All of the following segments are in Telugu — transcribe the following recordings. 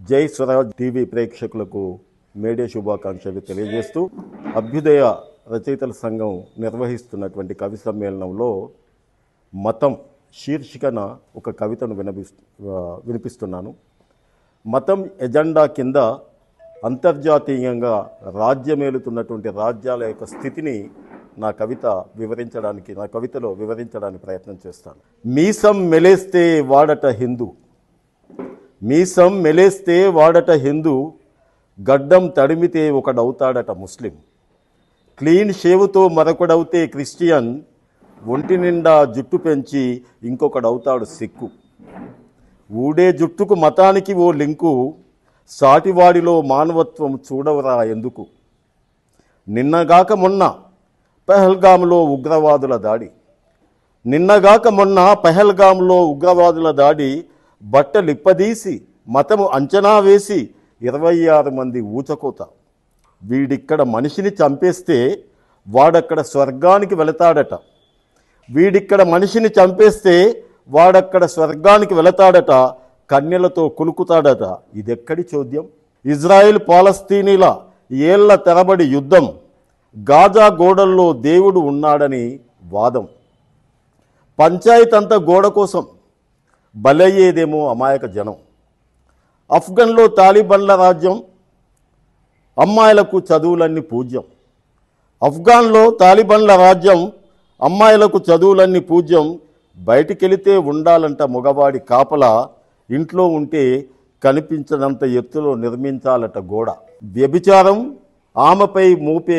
జై స్వరాజ్ టీవీ ప్రేక్షకులకు మేడే శుభాకాంక్షలు తెలియజేస్తూ అభ్యుదయ రచయితల సంఘం నిర్వహిస్తున్నటువంటి కవి సమ్మేళనంలో మతం శీర్షికన ఒక కవితను వినిపిస్తున్నాను. మతం ఎజెండా కింద అంతర్జాతీయంగా రాజ్యమేలుతున్నటువంటి రాజ్యాల యొక్క స్థితిని నా కవితలో వివరించడానికి ప్రయత్నం చేస్తాను. మీసం మెలేస్తే వాడట హిందూ, గడ్డం తడిమితే ఒకడవుతాడట ముస్లిం, క్లీన్ షేవుతో మరొకడవుతే క్రిస్టియన్, ఒంటి నిండా జుట్టు పెంచి ఇంకొకడవుతాడు సిక్కు. ఊడే జుట్టుకు మతానికి ఓ లింకు, సాటివాడిలో మానవత్వం చూడవరా ఎందుకు. నిన్నగాక మొన్న పహల్గామ్లో ఉగ్రవాదుల దాడి, బట్టలిప్పదీసి మతము అంచనా వేసి 26 మంది ఊచకోత. వీడిక్కడ మనిషిని చంపేస్తే వాడక్కడ స్వర్గానికి వెళతాడట, కన్యలతో కులుకుతాడట. ఇదెక్కడి చోద్యం? ఇజ్రాయెల్ పాలస్తీనీల ఏళ్ల తరబడి యుద్ధం, గాజా గోడల్లో దేవుడు ఉన్నాడని వాదం. పంచాయతీ గోడ కోసం బలయ్యేదేమో అమాయక జనం. అఫ్ఘన్లో తాలిబన్ల రాజ్యం, అమ్మాయిలకు చదువులన్నీ పూజ్యం. బయటికెళితే ఉండాలంట మగవాడి కాపలా, ఇంట్లో ఉంటే కనిపించనంత ఎత్తులో నిర్మించాలట గోడ. వ్యభిచారం ఆమెపై మోపే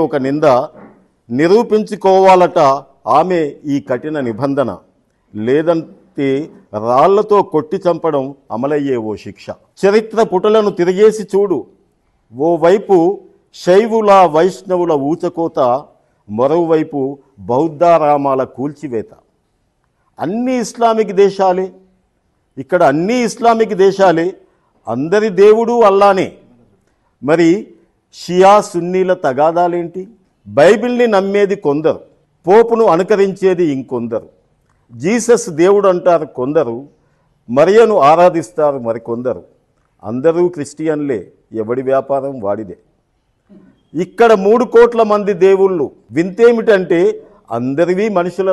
ఒక నింద, నిరూపించుకోవాలట ఆమె ఈ కఠిన నిబంధన. లేదంటే రాళ్లతో కొట్టి చంపడం అమలయ్యే ఓ శిక్ష. చరిత్ర పుటలను తిరిగేసి చూడు, ఓవైపు శైవుల వైష్ణవుల ఊచకోత, మరోవైపు బౌద్ధారామాల కూల్చివేత. అన్ని ఇస్లామిక్ దేశాలే, అందరి దేవుడు అల్లానే. మరి షియా సున్నీల తగాదాలేంటి? బైబిల్ని నమ్మేది కొందరు, పోపును అనుకరించేది ఇంకొందరు. జీసస్ దేవుడు అంటారు కొందరు, మరియను ఆరాధిస్తారు మరికొందరు. అందరూ క్రిస్టియన్లే, ఎవడి వ్యాపారం వాడిదే. ఇక్కడ 3 కోట్ల మంది దేవుళ్ళు. వింతేమిటంటే అందరివి మనుషుల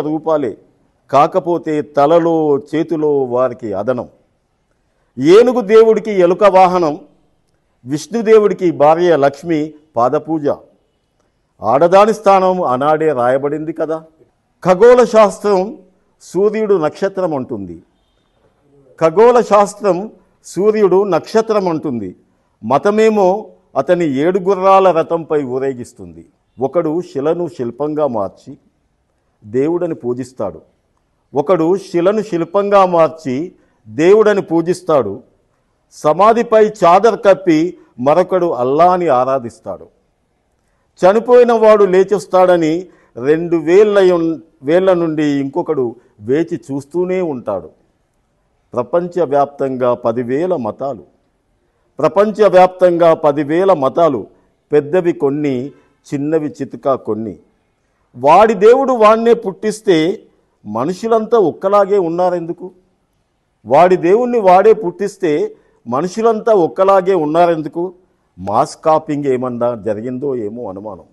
రూపాలే. కాకపోతే తలలో చేతిలో వారికి అదనం. ఏనుగు దేవుడికి ఎలుక వాహనం, విష్ణుదేవుడికి భార్య లక్ష్మి పాదపూజ. ఆడదాని స్థానం ఆనాడే రాయబడింది కదా. ఖగోళ శాస్త్రం సూర్యుడు నక్షత్రం అంటుంది. మతమేమో అతని 7 గుర్రాల రథంపై ఊరేగిస్తుంది. ఒకడు శిలను శిల్పంగా మార్చి దేవుడని పూజిస్తాడు. సమాధిపై చాదర్ కప్పి మరొకడు అల్లాని ఆరాధిస్తాడు. చనిపోయిన వాడు లేచొస్తాడని 2000 నుండి ఇంకొకడు వేచి చూస్తూనే ఉంటాడు. ప్రపంచవ్యాప్తంగా 10,000 మతాలు, పెద్దవి కొన్ని, చిన్నవి చితుకా కొన్ని. వాడి దేవుడు వాణ్ణే పుట్టిస్తే మనుషులంతా ఒక్కలాగే ఉన్నారెందుకు? మాస్ కాపింగ్ ఏమన్నా జరిగిందో ఏమో అనుమానం.